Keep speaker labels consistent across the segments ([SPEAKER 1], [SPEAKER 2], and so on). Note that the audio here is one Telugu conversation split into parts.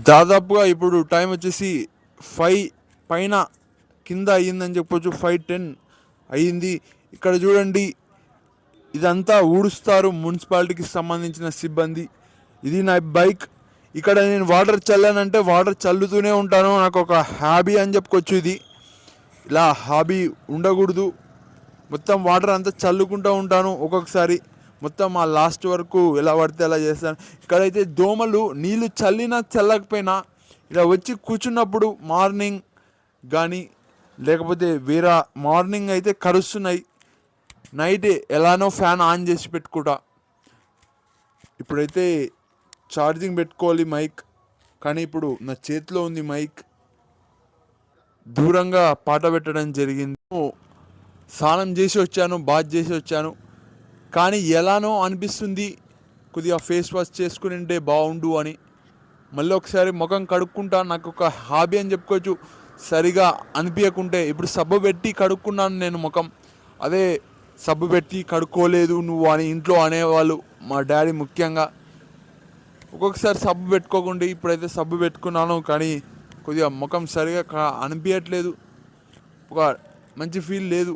[SPEAKER 1] దాదాపుగా ఇప్పుడు టైం వచ్చేసి 5 పైన కింద అయ్యిందని చెప్పొచ్చు. 5:10 అయ్యింది. ఇక్కడ చూడండి, ఇదంతా ఊడుస్తారు మున్సిపాలిటీకి సంబంధించిన సిబ్బంది. ఇది నా బైక్. ఇక్కడ నేను వాటర్ చల్లానంటే వాటర్ చల్లుతూనే ఉంటాను. నాకు ఒక హాబీ అని చెప్పుకోవచ్చు. ఇది ఇలా హాబీ ఉండకూడదు. మొత్తం వాటర్ అంతా చల్లుకుంటూ ఉంటాను. ఒక్కొక్కసారి మొత్తం ఆ లాస్ట్ వరకు ఎలా పడితే అలా చేస్తాను. ఇక్కడైతే దోమలు నీళ్ళు చల్లినా చల్లకపోయినా ఇలా వచ్చి కూర్చున్నప్పుడు మార్నింగ్ కానీ లేకపోతే వేరే మార్నింగ్ అయితే కరుస్తున్నాయి. నైట్ ఎలానో ఫ్యాన్ ఆన్ చేసి పెట్టుకుంటా. ఇప్పుడైతే ఛార్జింగ్ పెట్టుకోవాలి మైక్, కానీ ఇప్పుడు నా చేతిలో ఉంది మైక్. దూరంగా పాట పెట్టడం జరిగింది. స్నానం చేసి వచ్చాను, బాత్ చేసి వచ్చాను, కానీ ఎలానో అనిపిస్తుంది. కొద్దిగా ఫేస్ వాష్ చేసుకుని ఉంటే బాగుండు అని మళ్ళీ ఒకసారి ముఖం కడుక్కుంటా. నాకు ఒక హాబీ అని చెప్పుకోవచ్చు. సరిగా అనిపించకుంటే ఇప్పుడు సబ్బు పెట్టి కడుక్కున్నాను నేను ముఖం. అదే సబ్బు పెట్టి కడుక్కోలేదు నువ్వు అని ఇంట్లో అనేవాళ్ళు, మా డాడీ ముఖ్యంగా. ఒక్కొక్కసారి సబ్బు పెట్టుకోకుండా ఇప్పుడైతే సబ్బు పెట్టుకున్నాను, కానీ కొద్దిగా ముఖం సరిగా అనిపించట్లేదు. ఒక మంచి ఫీల్ లేదు.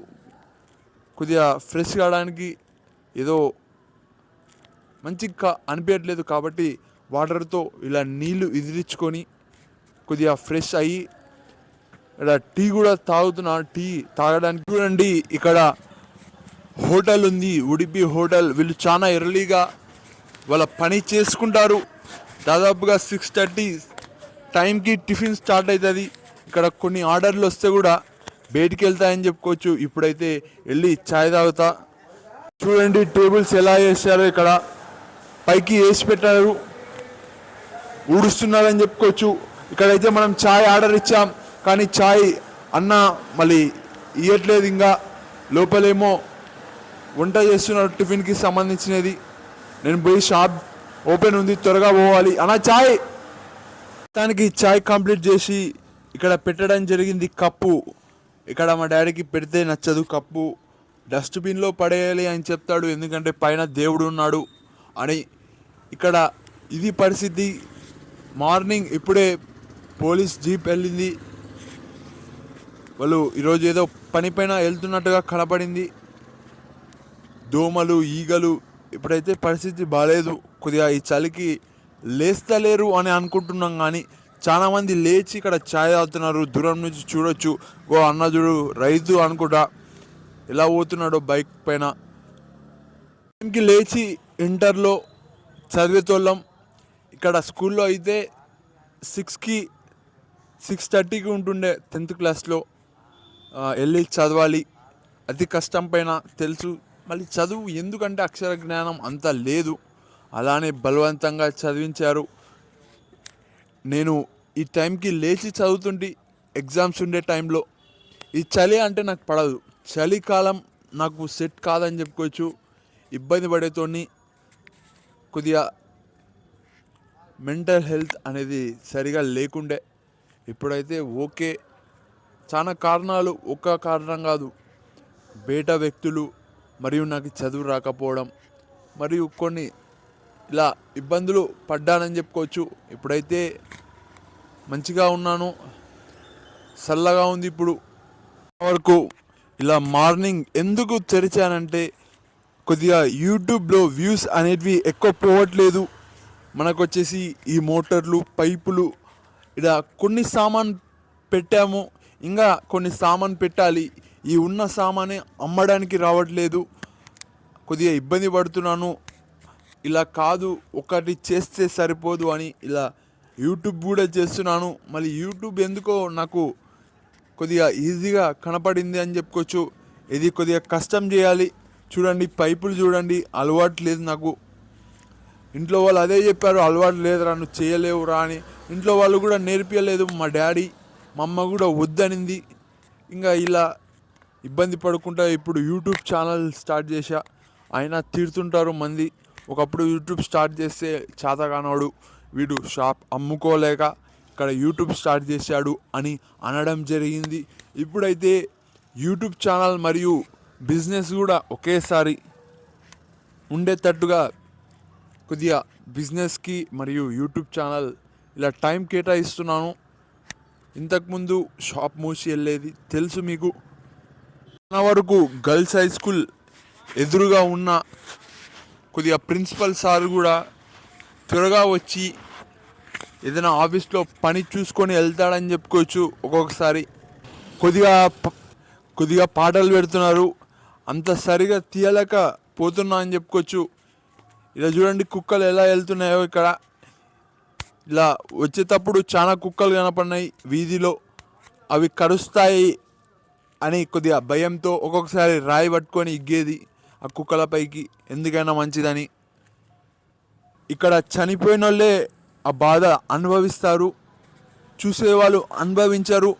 [SPEAKER 1] కొద్దిగా ఫ్రెష్ కావడానికి ఏదో మంచిగా అనిపించట్లేదు. కాబట్టి వాటర్తో ఇలా నీళ్లు ఇదిలించుకొని కొద్దిగా ఫ్రెష్ అయ్యి ఇక్కడ టీ కూడా తాగుతున్నాను. టీ తాగడానికి చూడండి, ఇక్కడ హోటల్ ఉంది, ఉడిపి హోటల్. వీళ్ళు చాలా ఎర్లీగా వాళ్ళ పని చేసుకుంటారు. దాదాపుగా 6:30 టైంకి టిఫిన్ స్టార్ట్ అవుతుంది. ఇక్కడ కొన్ని ఆర్డర్లు వస్తే కూడా బయటికి వెళ్తాయని చెప్పుకోవచ్చు. ఇప్పుడైతే వెళ్ళి ఛాయ్ తాగుతా. చూడండి టేబుల్స్ ఎలా వేసారో, ఇక్కడ పైకి వేసి పెట్టారు, ఊడుస్తున్నారని చెప్పుకోవచ్చు. ఇక్కడైతే మనం ఛాయ్ ఆర్డర్ ఇచ్చాం, కానీ ఛాయ్ అన్న మళ్ళీ ఇవ్వట్లేదు. ఇంకా లోపలేమో వంట చేస్తున్నారు టిఫిన్కి సంబంధించినది. నేను పోయి షాప్ ఓపెన్ ఉంది, త్వరగా పోవాలి. అన్న ఛాయ్. దానికి ఛాయ్ కంప్లీట్ చేసి ఇక్కడ పెట్టడం జరిగింది కప్పు. ఇక్కడ మా డాడీకి పెడితే నచ్చదు కప్పు, డస్ట్బిన్లో పడేయాలి అని చెప్తాడు, ఎందుకంటే పైన దేవుడు ఉన్నాడు అని. ఇక్కడ ఇది పరిస్థితి. మార్నింగ్ ఇప్పుడే పోలీస్ జీప్ వెళ్ళింది. వాళ్ళు ఈరోజు ఏదో పని పైన వెళ్తున్నట్టుగా కనపడింది. దోమలు, ఈగలు. ఇప్పుడైతే పరిస్థితి బాగాలేదు. కొద్దిగా ఈ చలికి లేస్తలేరు అని అనుకుంటున్నాం, కానీ చాలామంది లేచి ఇక్కడ ఛాయ్ తాగుతున్నారు. దూరం నుంచి చూడొచ్చు. ఓ అన్న చూడు, రైతు అనుకుంటా, ఎలా పోతున్నాడో బైక్ పైన. టైంకి లేచి ఇంటర్లో చదివేతోళ్ళం. ఇక్కడ స్కూల్లో అయితే 6:30కి ఉంటుండే 10th క్లాస్లో. వెళ్ళి చదవాలి, అతి కష్టం పైన తెలుసు. మళ్ళీ చదువు ఎందుకంటే అక్షర జ్ఞానం అంత లేదు, అలానే బలవంతంగా చదివించారు. నేను ఈ టైంకి లేచి చదువుతుంటే ఎగ్జామ్స్ ఉండే టైంలో. ఈ చలి అంటే నాకు పడదు. చలికాలం నాకు సెట్ కాదని చెప్పుకోవచ్చు. ఇబ్బంది పడేతోని కొద్దిగా మెంటల్ హెల్త్ అనేది సరిగా లేకుండే. ఇప్పుడైతే ఓకే. చాలా కారణాలు, ఒక్క కారణం కాదు, బయట వ్యక్తులు మరియు నాకు చదువు రాకపోవడం మరియు కొన్ని ఇలా ఇబ్బందులు పడ్డానని చెప్పుకోవచ్చు. ఇప్పుడైతే మంచిగా ఉన్నాను, చల్లగా ఉంది. ఇప్పుడు వరకు ఇలా మార్నింగ్ ఎందుకు తెరిచానంటే కొద్దిగా యూట్యూబ్లో వ్యూస్ అనేటివి ఎక్కువ పోవట్లేదు. మనకు వచ్చేసి ఈ మోటార్లు, పైపులు, ఇలా కొన్ని సామాన్ పెట్టాము, ఇంకా కొన్ని సామాన్ పెట్టాలి. ఈ ఉన్న సామానే అమ్మడానికి రావట్లేదు. కొద్దిగా ఇబ్బంది పడుతున్నాను. ఇలా కాదు, ఒకటి చేస్తే సరిపోదు అని ఇలా యూట్యూబ్ కూడా చేస్తున్నాను. మళ్ళీ యూట్యూబ్ ఎందుకో నాకు కొద్దిగా ఈజీగా కనపడింది అని చెప్పుకోవచ్చు. ఇది కొద్దిగా కష్టం చేయాలి. చూడండి పైపులు చూడండి, అలవాటు లేదు నాకు. ఇంట్లో వాళ్ళు అదే చెప్పారు, అలవాటు లేదురా, నువ్వు చేయలేవురా అని. ఇంట్లో వాళ్ళు కూడా నేర్పించలేదు. మా డాడీ, మా అమ్మ కూడా వద్దనింది. ఇంకా ఇలా ఇబ్బంది పడుకుంటా ఇప్పుడు యూట్యూబ్ ఛానల్ స్టార్ట్ చేశా. అయినా తిడుతుంటారు మంది, ఒకప్పుడు యూట్యూబ్ స్టార్ట్ చేస్తే చేతగానోడు వీడు, షాప్ అమ్ముకోలేక ఇక్కడ యూట్యూబ్ స్టార్ట్ చేశాడు అని అనడం జరిగింది. ఇప్పుడైతే యూట్యూబ్ ఛానల్ మరియు బిజినెస్ కూడా ఒకేసారి ఉండేటట్టుగా కొద్దిగా బిజినెస్కి మరియు యూట్యూబ్ ఛానల్ ఇలా టైం కేటాయిస్తున్నాను. ఇంతకుముందు షాప్ మూసి వెళ్ళేది తెలుసు మీకు. నా వరకు గర్ల్స్ హై స్కూల్ ఎదురుగా ఉన్న కొద్దిగా ప్రిన్సిపల్ సార్ కూడా త్వరగా వచ్చి ఏదైనా ఆఫీస్లో పని చూసుకొని వెళ్తాడని చెప్పుకోవచ్చు. ఒక్కొక్కసారి కొద్దిగా కొద్దిగా పాటలు పెడుతున్నారు, అంత సరిగా తీయలేక పోతున్నా అని చెప్పుకోవచ్చు. ఇలా చూడండి కుక్కలు ఎలా వెళ్తున్నాయో. ఇక్కడ ఇలా వచ్చేటప్పుడు చాలా కుక్కలు కనపడినాయి వీధిలో. అవి కరుస్తాయి అని కొద్దిగా భయంతో ఒక్కొక్కసారి రాయి పట్టుకొని ఇగ్గేది ఆ కుక్కలపైకి, ఎందుకైనా మంచిదని. ఇక్కడ చనిపోయిన వాళ్ళే ఆ బాధ అనుభవిస్తారు, చూసేవాళ్ళు అనుభవించరు.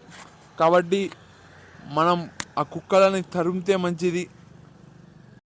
[SPEAKER 1] కాబట్టి మనం ఆ కుక్కలని తరిమితే మంచిది.